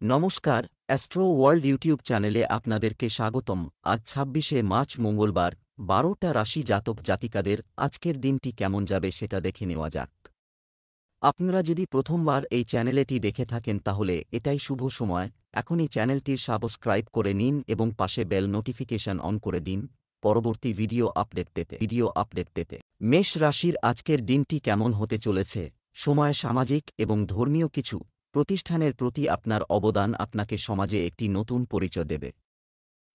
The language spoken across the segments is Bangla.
নমস্কার, অ্যাস্ট্রো ওয়ার্ল্ড ইউটিউব চ্যানেলে আপনাদেরকে স্বাগতম। আজ ২৬শে মার্চ মঙ্গলবার, ১২টা রাশি জাতক জাতিকাদের আজকের দিনটি কেমন যাবে সেটা দেখে নেওয়া যাক। আপনারা যদি প্রথমবার এই চ্যানেলটি দেখে থাকেন তাহলে এটাই শুভ সময়। এখনই চ্যানেলটির সাবস্ক্রাইব করে নিন এবং পাশে বেল নোটিফিকেশন অন করে দিন পরবর্তী ভিডিও আপডেট পেতে। মেষ রাশির আজকের দিনটি কেমন হতে চলেছে? সময় সামাজিক এবং ধর্মীয় কিছু প্রতিষ্ঠানের প্রতি আপনার অবদান আপনাকে সমাজে একটি নতুন পরিচয় দেবে।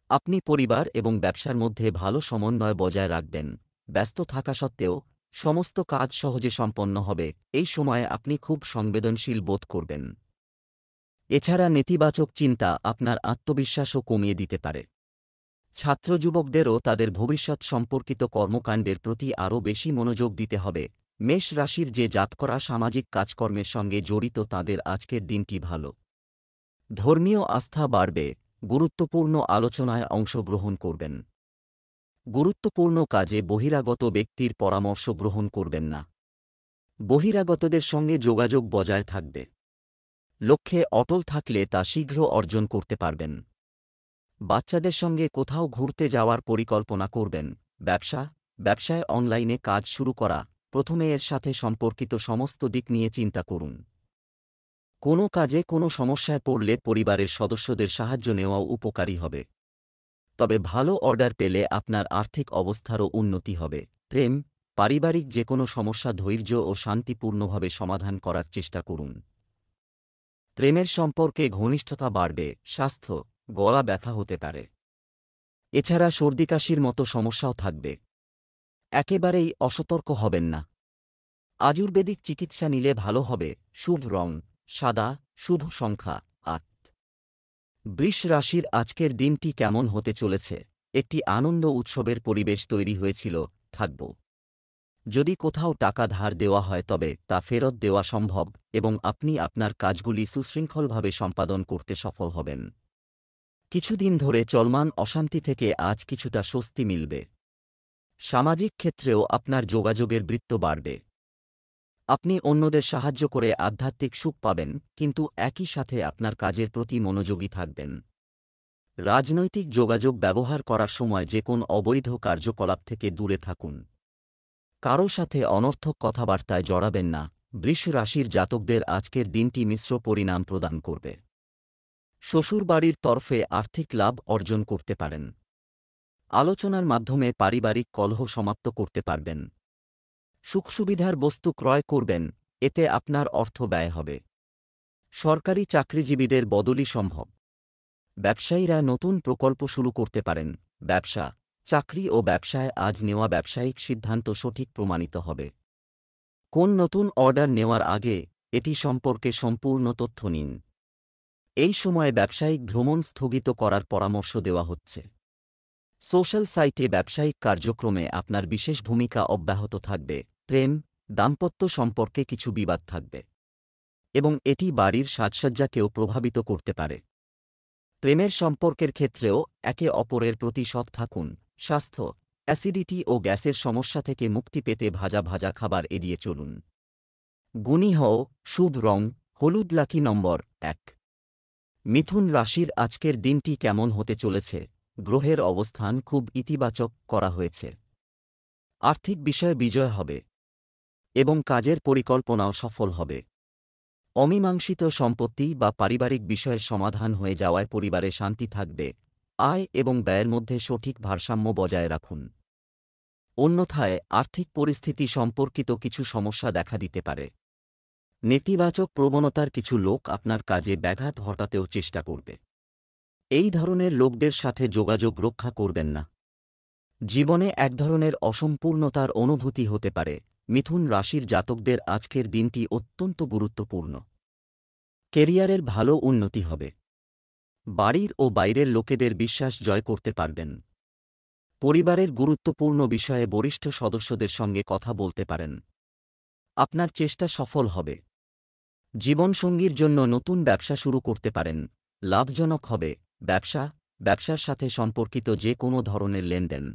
আপনি পরিবার এবং ব্যবসার মধ্যে ভালো সমন্বয় বজায় রাখবেন। ব্যস্ত থাকা সত্ত্বেও সমস্ত কাজ সহজে সম্পন্ন হবে। এই সময়ে আপনি খুব সংবেদনশীল বোধ করবেন। এছাড়া নেতিবাচক চিন্তা আপনার আত্মবিশ্বাসও কমিয়ে দিতে পারে। ছাত্র যুবকদেরও তাদের ভবিষ্যৎ সম্পর্কিত কর্মকাণ্ডের প্রতি আরও বেশি মনোযোগ দিতে হবে। মেষ রাশির যে জাতকরা সামাজিক কাজকর্মের সঙ্গে জড়িত তাদের আজকের দিনটি ভালো। ধর্মীয় আস্থা বাড়বে। গুরুত্বপূর্ণ আলোচনায় অংশগ্রহণ করবেন। গুরুত্বপূর্ণ কাজে বহিরাগত ব্যক্তির পরামর্শ গ্রহণ করবেন না। বহিরাগতদের সঙ্গে যোগাযোগ বজায় থাকবে। লক্ষ্যে অটল থাকলে তা শীঘ্র অর্জন করতে পারবেন। বাচ্চাদের সঙ্গে কোথাও ঘুরতে যাওয়ার পরিকল্পনা করবেন। ব্যবসায় অনলাইনে কাজ শুরু করা, প্রথমে এর সাথে সম্পর্কিত সমস্ত দিক নিয়ে চিন্তা করুন। কোনো কাজে কোনো সমস্যায় পড়লে পরিবারের সদস্যদের সাহায্য নেওয়াও উপকারী হবে। তবে ভালো অর্ডার পেলে আপনার আর্থিক অবস্থারও উন্নতি হবে। প্রেম, পারিবারিক যে কোনো সমস্যা ধৈর্য ও শান্তিপূর্ণভাবে সমাধান করার চেষ্টা করুন। প্রেমের সম্পর্কে ঘনিষ্ঠতা বাড়বে। স্বাস্থ্য, গলা ব্যথা হতে পারে। এছাড়া সর্দিকাশির মতো সমস্যাও থাকবে। একেবারেই অসতর্ক হবেন না। আয়ুর্বেদিক চিকিৎসা নিলে ভালো হবে। শুভ রং সাদা, শুভ সংখ্যা ৮। বৃষ রাশির আজকের দিনটি কেমন হতে চলেছে? একটি আনন্দ উৎসবের পরিবেশ তৈরি হয়েছিল, থাকব। যদি কোথাও টাকা ধার দেওয়া হয় তবে তা ফেরত দেওয়া সম্ভব এবং আপনি আপনার কাজগুলি সুশৃঙ্খলভাবে সম্পাদন করতে সফল হবেন। কিছুদিন ধরে চলমান অশান্তি থেকে আজ কিছুটা স্বস্তি মিলবে। সামাজিক ক্ষেত্রেও আপনার যোগাযোগের বৃত্ত বাড়বে। আপনি অন্যদের সাহায্য করে আধ্যাত্মিক সুখ পাবেন, কিন্তু একই সাথে আপনার কাজের প্রতি মনোযোগী থাকবেন। রাজনৈতিক যোগাযোগ ব্যবহার করার সময় যে কোন অবৈধ কার্যকলাপ থেকে দূরে থাকুন। কারও সাথে অনর্থক কথাবার্তায় জড়াবেন না। বৃষ রাশির জাতকদের আজকের দিনটি মিশ্র পরিণাম প্রদান করবে। শ্বশুরবাড়ির তরফে আর্থিক লাভ অর্জন করতে পারেন। আলোচনার মাধ্যমে পারিবারিক কলহ সমাপ্ত করতে পারবেন। সুখসুবিধার বস্তু ক্রয় করবেন, এতে আপনার অর্থ ব্যয় হবে। সরকারি চাকরিজীবীদের বদলি সম্ভব। ব্যবসায়ীরা নতুন প্রকল্প শুরু করতে পারেন। ব্যবসা, চাকরি ও ব্যবসায় আজ নেওয়া ব্যবসায়িক সিদ্ধান্ত সঠিক প্রমাণিত হবে। কোন নতুন অর্ডার নেওয়ার আগে এটি সম্পর্কে সম্পূর্ণ তথ্য নিন। এই সময়ে ব্যবসায়িক ভ্রমণ স্থগিত করার পরামর্শ দেওয়া হচ্ছে। সোশ্যাল সাইটে ব্যবসায়িক কার্যক্রমে আপনার বিশেষ ভূমিকা অব্যাহত থাকবে। প্রেম, দাম্পত্য সম্পর্কে কিছু বিবাদ থাকবে এবং এটি বাড়ির সাজসজ্জাকেও প্রভাবিত করতে পারে। প্রেমের সম্পর্কের ক্ষেত্রেও একে অপরের প্রতি সৎ থাকুন। স্বাস্থ্য, অ্যাসিডিটি ও গ্যাসের সমস্যা থেকে মুক্তি পেতে ভাজা ভাজা খাবার এড়িয়ে চলুন। গুণী হও। শুভ রং হলুদ। লাকি নম্বর ১। মিথুন রাশির আজকের দিনটি কেমন হতে চলেছে? গ্রহের অবস্থান খুব ইতিবাচক করা হয়েছে। আর্থিক বিষয়ে বিজয় হবে এবং কাজের পরিকল্পনাও সফল হবে। অমীমাংসিত সম্পত্তি বা পারিবারিক বিষয়ের সমাধান হয়ে যাওয়ায় পরিবারে শান্তি থাকবে। আয় এবং ব্যয়ের মধ্যে সঠিক ভারসাম্য বজায় রাখুন। অন্যথায় আর্থিক পরিস্থিতি সম্পর্কিত কিছু সমস্যা দেখা দিতে পারে। নেতিবাচক প্রবণতার কিছু লোক আপনার কাজে ব্যাঘাত ঘটাতেও চেষ্টা করবে। এই ধরনের লোকদের সাথে যোগাযোগ রক্ষা করবেন না। জীবনে এক ধরনের অসম্পূর্ণতার অনুভূতি হতে পারে। মিথুন রাশির জাতকদের আজকের দিনটি অত্যন্ত গুরুত্বপূর্ণ। কেরিয়ারের ভালো উন্নতি হবে। বাড়ির ও বাইরের লোকেদের বিশ্বাস জয় করতে পারবেন। পরিবারের গুরুত্বপূর্ণ বিষয়ে বরিষ্ঠ সদস্যদের সঙ্গে কথা বলতে পারেন। আপনার চেষ্টা সফল হবে। জীবনসঙ্গীর জন্য নতুন ব্যবসা শুরু করতে পারেন। লাভজনক হবে। ব্যবসার সাথে সম্পর্কিত যে কোনো ধরনের লেনদেন।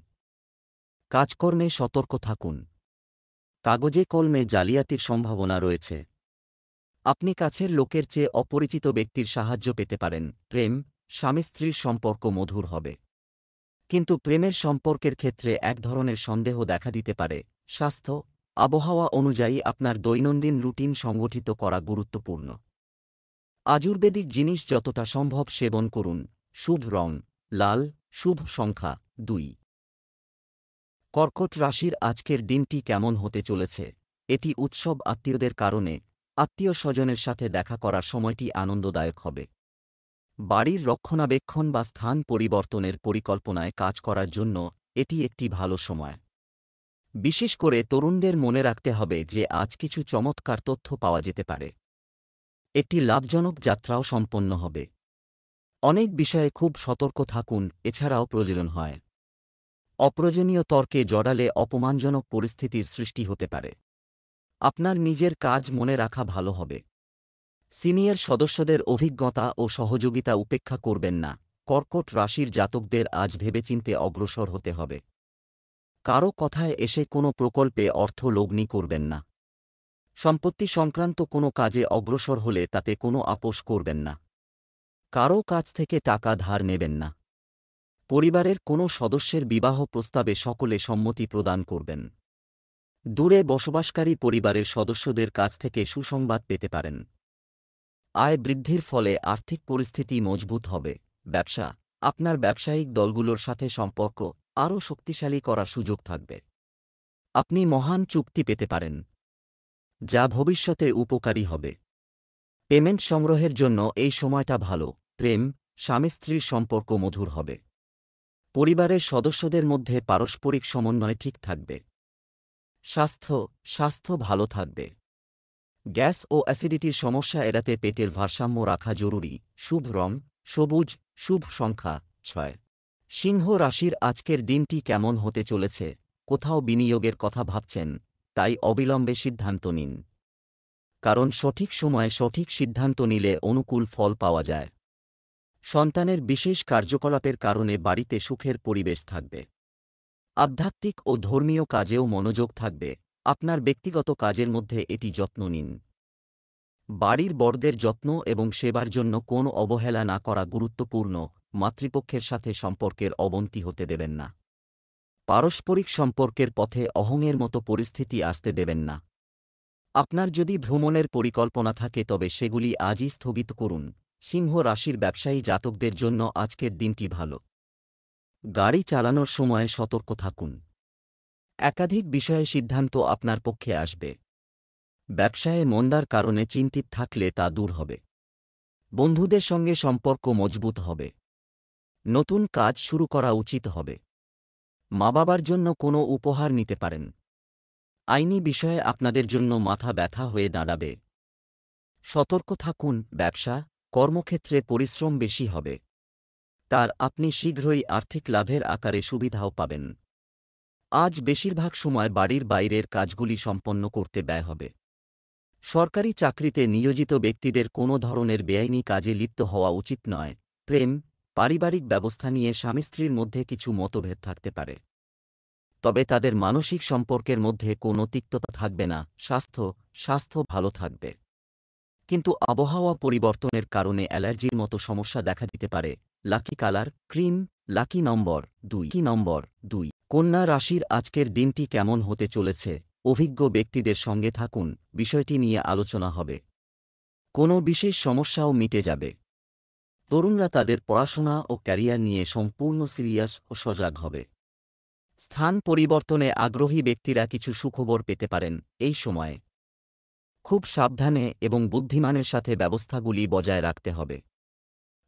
কাজকর্মে সতর্ক থাকুন। কাগজে কলমে জালিয়াতির সম্ভাবনা রয়েছে। আপনি কাছের লোকের চেয়ে অপরিচিত ব্যক্তির সাহায্য পেতে পারেন। প্রেম, স্বামী স্ত্রীর সম্পর্ক মধুর হবে। কিন্তু প্রেমের সম্পর্কের ক্ষেত্রে এক ধরনের সন্দেহ দেখা দিতে পারে। স্বাস্থ্য, আবহাওয়া অনুযায়ী আপনার দৈনন্দিন রুটিন সংগঠিত করা গুরুত্বপূর্ণ। আয়ুর্বেদিক জিনিস যতটা সম্ভব সেবন করুন। শুভ রং লাল, শুভ সংখ্যা 2। কর্কট রাশির আজকের দিনটি কেমন হতে চলেছে? এটি উৎসব আত্মীয়দের কারণে আত্মীয় স্বজনের সাথে দেখা করার সময়টি আনন্দদায়ক হবে। বাড়ির রক্ষণাবেক্ষণ বা স্থান পরিবর্তনের পরিকল্পনায় কাজ করার জন্য এটি একটি ভালো সময়। বিশেষ করে তরুণদের মনে রাখতে হবে যে আজ কিছু চমৎকার তথ্য পাওয়া যেতে পারে। একটি লাভজনক যাত্রাও সম্পন্ন হবে। অনেক বিষয়ে খুব সতর্ক থাকুন। এছাড়াও প্রয়োজন হয় অপ্রয়োজনীয় তর্কে জড়ালে অপমানজনক পরিস্থিতির সৃষ্টি হতে পারে। আপনার নিজের কাজ মনে রাখা ভালো হবে। সিনিয়র সদস্যদের অভিজ্ঞতা ও সহযোগিতা উপেক্ষা করবেন না। কর্কট রাশির জাতকদের আজ ভেবেচিন্তে অগ্রসর হতে হবে। কারও কথায় এসে কোনো প্রকল্পে অর্থ লগ্নি করবেন না। সম্পত্তি সংক্রান্ত কোনো কাজে অগ্রসর হলে তাতে কোনো আপোস করবেন না। কারও কাছ থেকে টাকা ধার নেবেন না। পরিবারের কোনো সদস্যের বিবাহ প্রস্তাবে সকলে সম্মতি প্রদান করবেন। দূরে বসবাসকারী পরিবারের সদস্যদের কাছ থেকে সুসংবাদ পেতে পারেন। আয় বৃদ্ধির ফলে আর্থিক পরিস্থিতি মজবুত হবে। ব্যবসা, আপনার ব্যবসায়িক দলগুলোর সাথে সম্পর্ক আরও শক্তিশালী করার সুযোগ থাকবে। আপনি মহান চুক্তি পেতে পারেন, যা ভবিষ্যতে উপকারী হবে। পেমেন্ট সংগ্রহের জন্য এই সময়টা ভালো। প্রেম, স্বামী স্ত্রীর সম্পর্ক মধুর হবে। পরিবারের সদস্যদের মধ্যে পারস্পরিক সমন্বয় ঠিক থাকবে। স্বাস্থ্য ভালো থাকবে। গ্যাস ও অ্যাসিডিটির সমস্যা এড়াতে পেটের ভারসাম্য রাখা জরুরি। শুভ রং সবুজ, শুভ সংখ্যা 6। সিংহ রাশির আজকের দিনটি কেমন হতে চলেছে? কোথাও বিনিয়োগের কথা ভাবছেন? তাই অবিলম্বে সিদ্ধান্ত নিন। কারণ সঠিক সময়ে সঠিক সিদ্ধান্ত নিলে অনুকূল ফল পাওয়া যায়। সন্তানের বিশেষ কার্যকলাপের কারণে বাড়িতে সুখের পরিবেশ থাকবে। আধ্যাত্মিক ও ধর্মীয় কাজেও মনোযোগ থাকবে। আপনার ব্যক্তিগত কাজের মধ্যে এটি যত্ন নিন। বাড়ির বড়দের যত্ন এবং সেবার জন্য কোনো অবহেলা না করা গুরুত্বপূর্ণ। মাতৃপক্ষের সাথে সম্পর্কের অবনতি হতে দেবেন না। পারস্পরিক সম্পর্কের পথে অহংয়ের মতো পরিস্থিতি আসতে দেবেন না। আপনার যদি ভ্রমণের পরিকল্পনা থাকে তবে সেগুলি আজই স্থগিত করুন। সিংহ রাশির ব্যবসায়ী জাতকদের জন্য আজকের দিনটি ভালো। গাড়ি চালানোর সময় সতর্ক থাকুন। একাধিক বিষয়ে সিদ্ধান্ত আপনার পক্ষে আসবে। ব্যবসায়ে মন্দার কারণে চিন্তিত থাকলে তা দূর হবে। বন্ধুদের সঙ্গে সম্পর্ক মজবুত হবে। নতুন কাজ শুরু করা উচিত হবে। মা বাবার জন্য কোনো উপহার নিতে পারেন। আইনি বিষয়ে আপনাদের জন্য মাথা ব্যথা হয়ে দাঁড়াবে। সতর্ক থাকুন। ব্যবসা, কর্মক্ষেত্রে পরিশ্রম বেশি হবে। তার আপনি শীঘ্রই আর্থিক লাভের আকারে সুবিধাও পাবেন। আজ বেশিরভাগ সময় বাড়ির বাইরের কাজগুলি সম্পন্ন করতে ব্যয় হবে। সরকারি চাকরিতে নিয়োজিত ব্যক্তিদের কোনো ধরনের বেআইনি কাজে লিপ্ত হওয়া উচিত নয়। প্রেম, পারিবারিক ব্যবস্থা নিয়ে স্বামী স্ত্রীর মধ্যে কিছু মতভেদ থাকতে পারে, তবে তাদের মানসিক সম্পর্কের মধ্যে কোনো তিক্ততা থাকবে না। স্বাস্থ্য ভালো থাকবে, কিন্তু আবহাওয়া পরিবর্তনের কারণে অ্যালার্জির মতো সমস্যা দেখা দিতে পারে। লাকি কালার ক্রিম, লাকি নম্বর 2। কন্যা রাশির আজকের দিনটি কেমন হতে চলেছে? অভিজ্ঞ ব্যক্তিদের সঙ্গে থাকুন, বিষয়টি নিয়ে আলোচনা হবে। কোনো বিশেষ সমস্যাও মিটে যাবে। তরুণরা তাদের পড়াশোনা ও ক্যারিয়ার নিয়ে সম্পূর্ণ সিরিয়াস ও সজাগ হবে। স্থান পরিবর্তনে আগ্রহী ব্যক্তিরা কিছু সুখবর পেতে পারেন এই সময়ে। খুব সাবধানে এবং বুদ্ধিমানের সাথে ব্যবস্থাগুলি বজায় রাখতে হবে।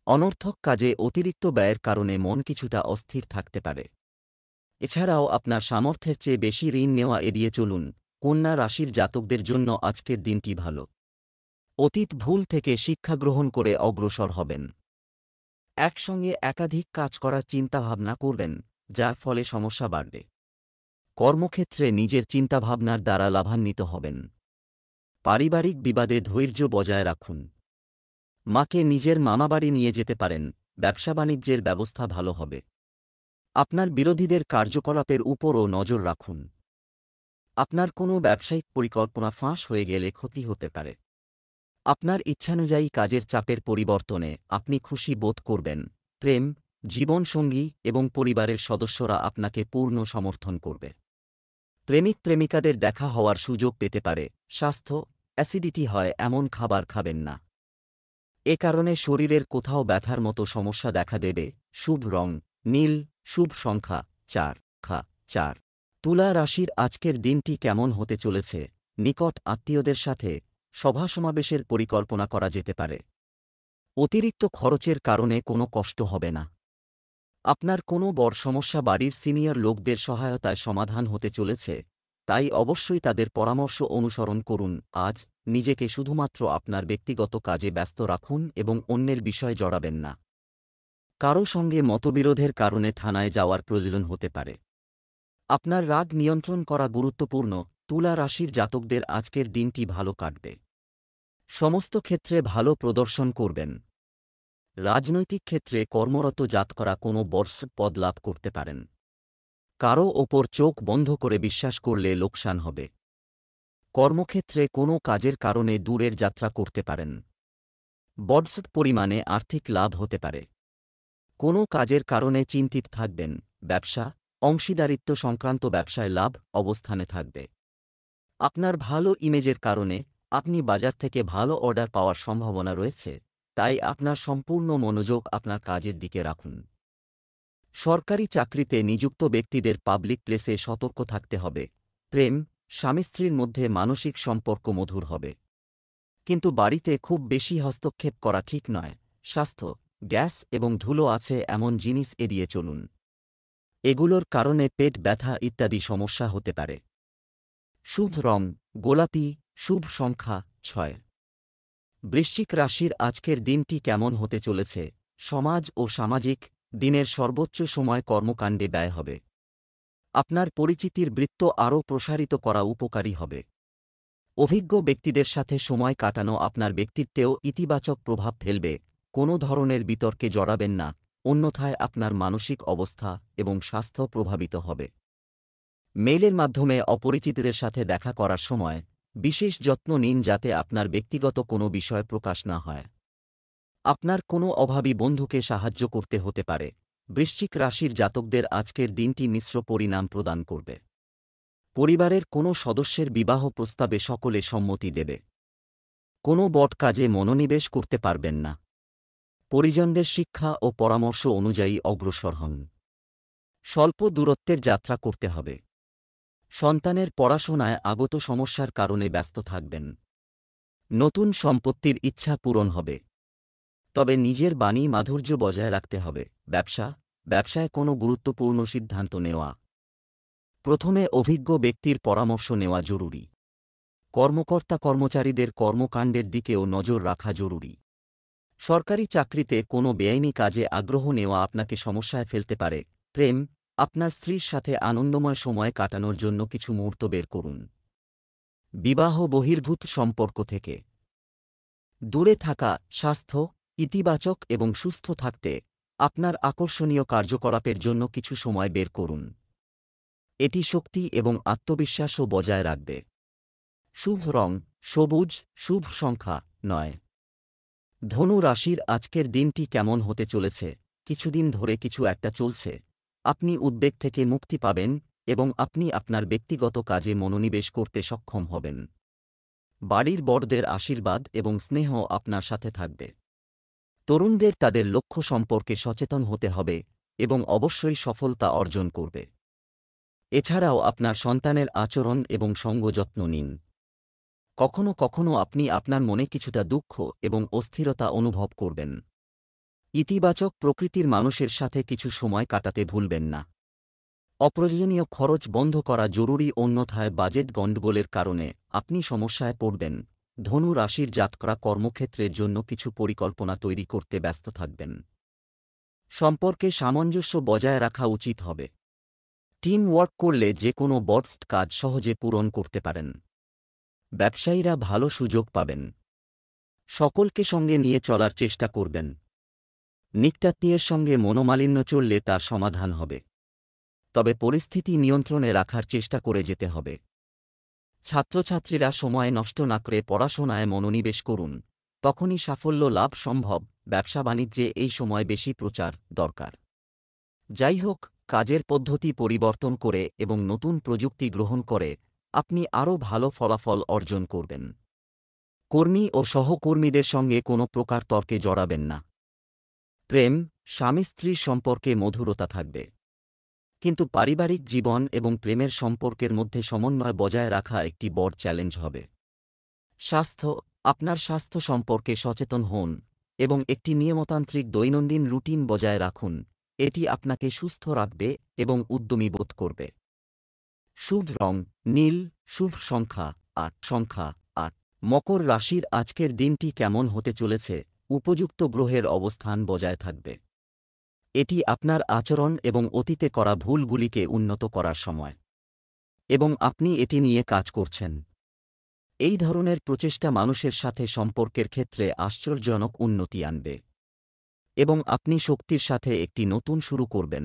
অনর্থক কাজে অতিরিক্ত ব্যয়ের কারণে মন কিছুটা অস্থির থাকতে পারে। এছাড়াও আপনার সামর্থ্যের চেয়ে বেশি ঋণ নেওয়া এড়িয়ে চলুন। কন্যা রাশির জাতকদের জন্য আজকের দিনটি ভালো। অতীত ভুল থেকে শিক্ষা গ্রহণ করে অগ্রসর হবেন। একসঙ্গে একাধিক কাজ করার চিন্তাভাবনা করবেন, যার ফলে সমস্যা বাড়বে। কর্মক্ষেত্রে নিজের চিন্তাভাবনার দ্বারা লাভান্বিত হবেন। পারিবারিক বিবাদে ধৈর্য বজায় রাখুন। মাকে নিজের মামাবাড়ি নিয়ে যেতে পারেন। ব্যবসা বাণিজ্যের ব্যবস্থা ভালো হবে। আপনার বিরোধীদের কার্যকলাপের উপরও নজর রাখুন। আপনার কোনো ব্যবসায়িক পরিকল্পনা ফাঁস হয়ে গেলে ক্ষতি হতে পারে। আপনার ইচ্ছানুযায়ী কাজের চাপের পরিবর্তনে আপনি খুশি বোধ করবেন। প্রেম, জীবনসঙ্গী এবং পরিবারের সদস্যরা আপনাকে পূর্ণ সমর্থন করবে। প্রেমিক প্রেমিকাদের দেখা হওয়ার সুযোগ পেতে পারে। স্বাস্থ্য, অ্যাসিডিটি হয় এমন খাবার খাবেন না। এ কারণে শরীরের কোথাও ব্যথার মতো সমস্যা দেখা দেবে। শুভ রং নীল, শুভ সংখ্যা 4। তুলা রাশির আজকের দিনটি কেমন হতে চলেছে? নিকট আত্মীয়দের সাথে সভা সমাবেশের পরিকল্পনা করা যেতে পারে। অতিরিক্ত খরচের কারণে কোনো কষ্ট হবে না। আপনার কোনো বড় সমস্যা বাড়ির সিনিয়র লোকদের সহায়তায় সমাধান হতে চলেছে, তাই অবশ্যই তাদের পরামর্শ অনুসরণ করুন। আজ নিজেকে শুধুমাত্র আপনার ব্যক্তিগত কাজে ব্যস্ত রাখুন এবং অন্যের বিষয়ে জড়াবেন না। কারও সঙ্গে মতবিরোধের কারণে থানায় যাওয়ার প্রয়োজন হতে পারে। আপনার রাগ নিয়ন্ত্রণ করা গুরুত্বপূর্ণ। তুলা রাশির জাতকদের আজকের দিনটি ভালো কাটবে। সমস্ত ক্ষেত্রে ভালো প্রদর্শন করবেন। রাজনৈতিক ক্ষেত্রে কর্মরত জাতকরা কোনো বড় পদ লাভ করতে পারেন। কারও ওপর চোখ বন্ধ করে বিশ্বাস করলে লোকসান হবে। কর্মক্ষেত্রে কোনো কাজের কারণে দূরের যাত্রা করতে পারেন। বড় পরিমাণে আর্থিক লাভ হতে পারে। কোনো কাজের কারণে চিন্তিত থাকবেন। ব্যবসা, অংশীদারিত্ব সংক্রান্ত ব্যবসায় লাভ অবস্থানে থাকবে। আপনার ভালো ইমেজের কারণে আপনি বাজার থেকে ভালো অর্ডার পাওয়ার সম্ভাবনা রয়েছে, তাই আপনার সম্পূর্ণ মনোযোগ আপনার কাজের দিকে রাখুন। সরকারি চাকরিতে নিযুক্ত ব্যক্তিদের পাবলিক প্লেসে সতর্ক থাকতে হবে। প্রেম, স্বামী স্ত্রীর মধ্যে মানসিক সম্পর্ক মধুর হবে। কিন্তু বাড়িতে খুব বেশি হস্তক্ষেপ করা ঠিক নয়। স্বাস্থ্য, গ্যাস এবং ধুলো আছে এমন জিনিস এড়িয়ে চলুন। এগুলোর কারণে পেট ব্যথা ইত্যাদি সমস্যা হতে পারে। শুভ রং গোলাপি, শুভ সংখ্যা 6। বৃশ্চিক রাশির আজকের দিনটি কেমন হতে চলেছে? সমাজ ও সামাজিক দিনের সর্বোচ্চ সময় কর্মকাণ্ডে ব্যয় হবে। আপনার পরিচিতির বৃত্ত আরও প্রসারিত করা উপকারী হবে। অভিজ্ঞ ব্যক্তিদের সাথে সময় কাটানো আপনার ব্যক্তিত্বেও ইতিবাচক প্রভাব ফেলবে। কোনো ধরনের বিতর্কে জড়াবেন না, অন্যথায় আপনার মানসিক অবস্থা এবং স্বাস্থ্য প্রভাবিত হবে। মেইলের মাধ্যমে অপরিচিতদের সাথে দেখা করার সময় বিশেষ যত্ন নিন যাতে আপনার ব্যক্তিগত কোনো বিষয় প্রকাশ না হয়। আপনার কোনো অভাবী বন্ধুকে সাহায্য করতে হতে পারে। বৃশ্চিক রাশির জাতকদের আজকের দিনটি মিশ্র পরিণাম প্রদান করবে। পরিবারের কোনো সদস্যের বিবাহ প্রস্তাবে সকলে সম্মতি দেবে। কোনো বড় কাজে মনোনিবেশ করতে পারবেন না। পরিজনদের শিক্ষা ও পরামর্শ অনুযায়ী অগ্রসর হন। স্বল্প দূরত্বের যাত্রা করতে হবে। সন্তানের পড়াশোনায় আগত সমস্যার কারণে ব্যস্ত থাকবেন। নতুন সম্পত্তির ইচ্ছা পূরণ হবে। তবে নিজের বাণী মাধুর্য বজায় রাখতে হবে। ব্যবসায় কোনো গুরুত্বপূর্ণ সিদ্ধান্ত নেওয়া। প্রথমে অভিজ্ঞ ব্যক্তির পরামর্শ নেওয়া জরুরি। কর্মকর্তা কর্মচারীদের কর্মকাণ্ডের দিকেও নজর রাখা জরুরি। সরকারি চাকরিতে কোনো বেআইনি কাজে আগ্রহ নেওয়া আপনাকে সমস্যায় ফেলতে পারে। প্রেম, আপনার স্ত্রীর সাথে আনন্দময় সময় কাটানোর জন্য কিছু মুহূর্ত বের করুন। বিবাহ বহির্ভূত সম্পর্ক থেকে দূরে থাকা। স্বাস্থ্য, ইতিবাচক এবং সুস্থ থাকতে আপনার আকর্ষণীয় কার্যকলাপের জন্য কিছু সময় বের করুন। এটি শক্তি এবং আত্মবিশ্বাসও বজায় রাখবে। শুভ রং সবুজ, শুভ সংখ্যা 9। ধনু রাশির আজকের দিনটি কেমন হতে চলেছে? কিছুদিন ধরে কিছু একটা চলছে। আপনি উদ্বেগ থেকে মুক্তি পাবেন এবং আপনি আপনার ব্যক্তিগত কাজে মনোনিবেশ করতে সক্ষম হবেন। বাড়ির বড়দের আশীর্বাদ এবং স্নেহ আপনার সাথে থাকবে। তরুণদের তাদের লক্ষ্য সম্পর্কে সচেতন হতে হবে এবং অবশ্যই সফলতা অর্জন করবে। এছাড়াও আপনার সন্তানের আচরণ এবং সঙ্গযত্ন নিন। কখনো কখনো আপনি আপনার মনে কিছুটা দুঃখ এবং অস্থিরতা অনুভব করবেন। ইতিবাচক প্রকৃতির মানুষের সাথে কিছু সময় কাটাতে ভুলবেন না। অপ্রয়োজনীয় খরচ বন্ধ করা জরুরি, অন্যথায় বাজেট গণ্ডগোলের কারণে আপনি সমস্যায় পড়বেন। ধনু রাশির জাতকরা কর্মক্ষেত্রের জন্য কিছু পরিকল্পনা তৈরি করতে ব্যস্ত থাকবেন। সম্পর্কে সামঞ্জস্য বজায় রাখা উচিত হবে। টিম ওয়ার্ক করলে যে কোনো বড় কাজ সহজে পূরণ করতে পারেন। ব্যবসায়ীরা ভালো সুযোগ পাবেন। সকলকে সঙ্গে নিয়ে চলার চেষ্টা করবেন। নিকটাত্মীয়ের সঙ্গে মনোমালিন্য চললে তার সমাধান হবে। তবে পরিস্থিতি নিয়ন্ত্রণে রাখার চেষ্টা করে যেতে হবে। ছাত্রছাত্রীরা সময় নষ্ট না করে পড়াশোনায় মনোনিবেশ করুন। তখনই সাফল্য লাভ সম্ভব। ব্যবসা বাণিজ্যে এই সময় বেশি প্রচার দরকার। যাই হোক, কাজের পদ্ধতি পরিবর্তন করে এবং নতুন প্রযুক্তি গ্রহণ করে আপনি আরও ভালো ফলাফল অর্জন করবেন। কর্মী ও সহকর্মীদের সঙ্গে কোনো প্রকার তর্কে জড়াবেন না। প্রেম, স্বামী স্ত্রীর সম্পর্কে মধুরতা থাকবে, কিন্তু পারিবারিক জীবন এবং প্রেমের সম্পর্কের মধ্যে সমন্বয় বজায় রাখা একটি বড় চ্যালেঞ্জ হবে। স্বাস্থ্য, আপনার স্বাস্থ্য সম্পর্কে সচেতন হন এবং একটি নিয়মতান্ত্রিক দৈনন্দিন রুটিন বজায় রাখুন। এটি আপনাকে সুস্থ রাখবে এবং উদ্যমী বোধ করবে। শুভ রং নীল, শুভ সংখ্যা ৮। মকর রাশির আজকের দিনটি কেমন হতে চলেছে? উপযুক্ত গ্রহের অবস্থান বজায় থাকবে। এটি আপনার আচরণ এবং অতীতে করা ভুলগুলিকে উন্নত করার সময়, এবং আপনি এটি নিয়ে কাজ করছেন। এই ধরনের প্রচেষ্টা মানুষের সাথে সম্পর্কের ক্ষেত্রে আশ্চর্যজনক উন্নতি আনবে, এবং আপনি শক্তির সাথে একটি নতুন শুরু করবেন।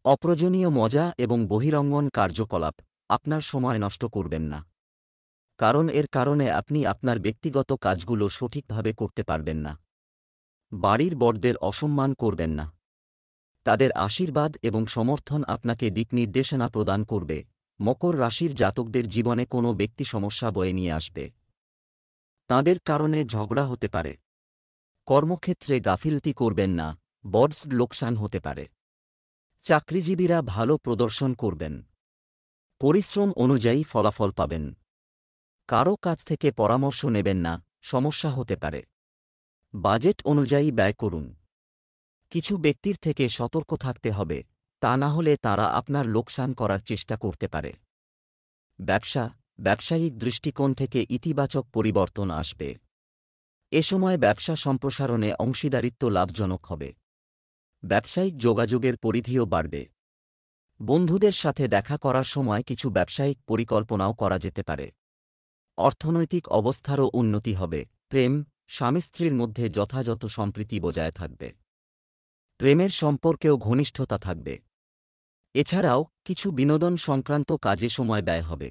অপ্রয়োজনীয় মজা এবং বহিরঙ্গন কার্যকলাপ আপনার সময় নষ্ট করবেন না, কারণ এর কারণে আপনি আপনার ব্যক্তিগত কাজগুলো সঠিকভাবে করতে পারবেন না। বাড়ির বড়দের অসম্মান করবেন না। তাদের আশীর্বাদ এবং সমর্থন আপনাকে দিকনির্দেশনা প্রদান করবে। মকর রাশির জাতকদের জীবনে কোনো ব্যক্তি সমস্যা বয়ে নিয়ে আসবে। তাদের কারণে ঝগড়া হতে পারে। কর্মক্ষেত্রে গাফিলতি করবেন না, বড় লোকসান হতে পারে। চাকরিজীবীরা ভালো প্রদর্শন করবেন। পরিশ্রম অনুযায়ী ফলাফল পাবেন। কারও কাছ থেকে পরামর্শ নেবেন না, সমস্যা হতে পারে। বাজেট অনুযায়ী ব্যয় করুন। কিছু ব্যক্তির থেকে সতর্ক থাকতে হবে, তা না হলে তারা আপনার লোকসান করার চেষ্টা করতে পারে। ব্যবসায়িক দৃষ্টিকোণ থেকে ইতিবাচক পরিবর্তন আসবে। এ সময় ব্যবসা সম্প্রসারণে অংশীদারিত্ব লাভজনক হবে। ব্যবসায়িক যোগাযোগের পরিধিও বাড়বে। বন্ধুদের সাথে দেখা করার সময় কিছু ব্যবসায়িক পরিকল্পনাও করা যেতে পারে। অর্থনৈতিক অবস্থারও উন্নতি হবে। প্রেম, স্বামী স্ত্রীর মধ্যে যথাযথ সম্প্রীতি বজায় থাকবে। প্রেমের সম্পর্কেও ঘনিষ্ঠতা থাকবে। এছাড়াও কিছু বিনোদন সংক্রান্ত কাজে সময় ব্যয় হবে।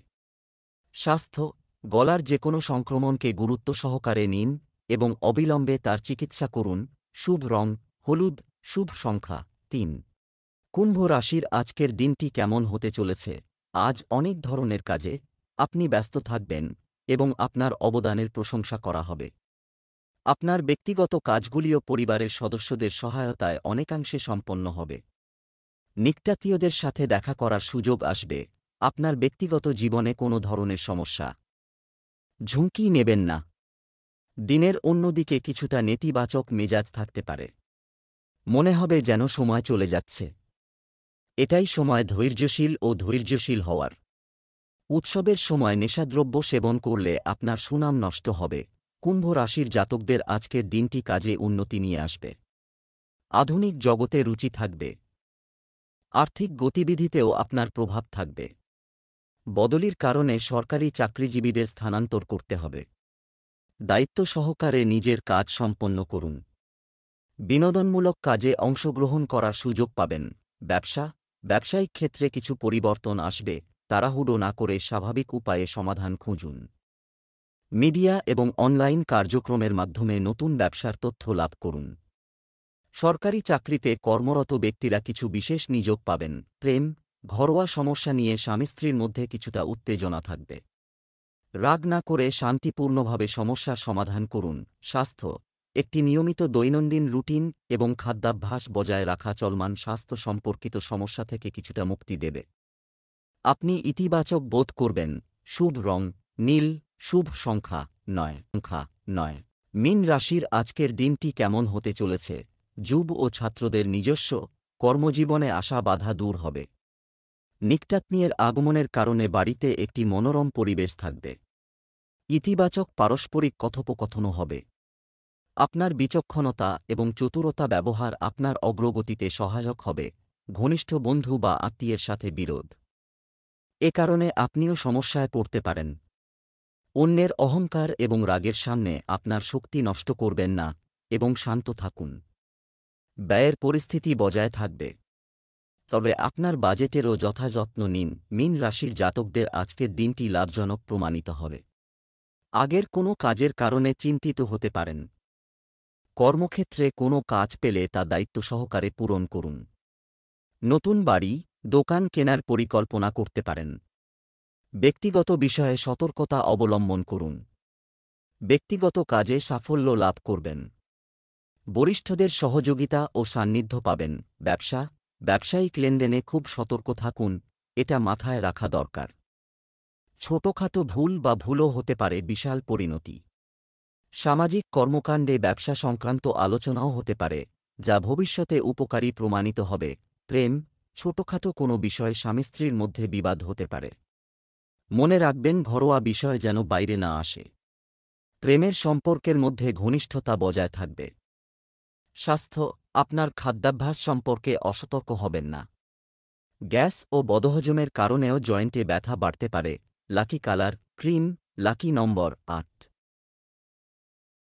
স্বাস্থ্য, গলার যেকোনো সংক্রমণকে গুরুত্ব সহকারে নিন এবং অবিলম্বে তার চিকিৎসা করুন। শুভ রং হলুদ, শুভ সংখ্যা ৩। কুম্ভ রাশির আজকের দিনটি কেমন হতে চলেছে? আজ অনেক ধরনের কাজে আপনি ব্যস্ত থাকবেন এবং আপনার অবদানের প্রশংসা করা হবে। আপনার ব্যক্তিগত কাজগুলিও পরিবারের সদস্যদের সহায়তায় অনেকাংশে সম্পন্ন হবে। নিকটাত্মীয়দের সাথে দেখা করার সুযোগ আসবে। আপনার ব্যক্তিগত জীবনে কোনো ধরনের সমস্যা ঝুঁকি নেবেন না। দিনের অন্যদিকে কিছুটা নেতিবাচক মেজাজ থাকতে পারে। মনে হবে যেন সময় চলে যাচ্ছে। এটাই সময় ধৈর্যশীল হওয়ার। উৎসবের সময় নেশাদ্রব্য সেবন করলে আপনার সুনাম নষ্ট হবে। কুম্ভ রাশির জাতকদের আজকের দিনটি কাজে উন্নতি নিয়ে আসবে। আধুনিক জগতে রুচি থাকবে। আর্থিক গতিবিধিতেও আপনার প্রভাব থাকবে। বদলির কারণে সরকারি চাকরিজীবীদের স্থানান্তর করতে হবে। দায়িত্ব সহকারে নিজের কাজ সম্পন্ন করুন। বিনোদনমূলক কাজে অংশগ্রহণ করার সুযোগ পাবেন। ব্যবসায়িক ক্ষেত্রে কিছু পরিবর্তন আসবে। তাড়াহুড়ো না করে স্বাভাবিক উপায়ে সমাধান খুঁজুন। মিডিয়া এবং অনলাইন কার্যক্রমের মাধ্যমে নতুন ব্যবসার তথ্য লাভ করুন। সরকারি চাকরিতে কর্মরত ব্যক্তিরা কিছু বিশেষ নিযোগ পাবেন। প্রেম, ঘরোয়া সমস্যা নিয়ে স্বামী স্ত্রীর মধ্যে কিছুটা উত্তেজনা থাকবে। রাগ না করে শান্তিপূর্ণভাবে সমস্যার সমাধান করুন। স্বাস্থ্য, একটি নিয়মিত দৈনন্দিন রুটিন এবং খাদ্যাভ্যাস বজায় রাখা চলমান স্বাস্থ্য সম্পর্কিত সমস্যা থেকে কিছুটা মুক্তি দেবে। আপনি ইতিবাচক বোধ করবেন। শুভ রং নীল, শুভ সংখ্যা ৯। মীন রাশির আজকের দিনটি কেমন হতে চলেছে? যুব ও ছাত্রদের নিজস্ব কর্মজীবনে আসা বাধা দূর হবে। নিকটাত্মীয়ের আগমনের কারণে বাড়িতে একটি মনোরম পরিবেশ থাকবে। ইতিবাচক পারস্পরিক কথোপকথনও হবে। আপনার বিচক্ষণতা এবং চতুরতা ব্যবহার আপনার অগ্রগতিতে সহায়ক হবে। ঘনিষ্ঠ বন্ধু বা আত্মীয়ের সাথে বিরোধ, এ কারণে আপনিও সমস্যায় পড়তে পারেন। অন্যের অহংকার এবং রাগের সামনে আপনার শক্তি নষ্ট করবেন না এবং শান্ত থাকুন। ব্যয়ের পরিস্থিতি বজায় থাকবে, তবে আপনার বাজেটেরও যথাযত্ন নিন। মীন রাশির জাতকদের আজকের দিনটি লাভজনক প্রমাণিত হবে। আগের কোনো কাজের কারণে চিন্তিত হতে পারেন। কর্মক্ষেত্রে কোনো কাজ পেলে তা দায়িত্ব সহকারে পূরণ করুন। নতুন বাড়ি, দোকান কেনার পরিকল্পনা করতে পারেন। ব্যক্তিগত বিষয়ে সতর্কতা অবলম্বন করুন। ব্যক্তিগত কাজে সাফল্য লাভ করবেন। বরিষ্ঠদের সহযোগিতা ও সান্নিধ্য পাবেন। ব্যবসায়িক লেনদেনে খুব সতর্ক থাকুন, এটা মাথায় রাখা দরকার। ছোটখাটো ভুল বা ভুলও হতে পারে বিশাল পরিণতি। সামাজিক কর্মকাণ্ডে ব্যবসা সংক্রান্ত আলোচনাও হতে পারে, যা ভবিষ্যতে উপকারী প্রমাণিত হবে। প্রেম, ছোটখাটো কোনো বিষয়ে স্বামী স্ত্রীর মধ্যে বিবাদ হতে পারে। মনে রাখবেন ঘরোয়া বিষয় যেন বাইরে না আসে। প্রেমের সম্পর্কের মধ্যে ঘনিষ্ঠতা বজায় থাকবে। স্বাস্থ্য, আপনার খাদ্যাভ্যাস সম্পর্কে অসতর্ক হবেন না। গ্যাস ও বদহজমের কারণেও জয়েন্টে ব্যথা বাড়তে পারে। লাকি কালার ক্রিম, লাকি নম্বর 8।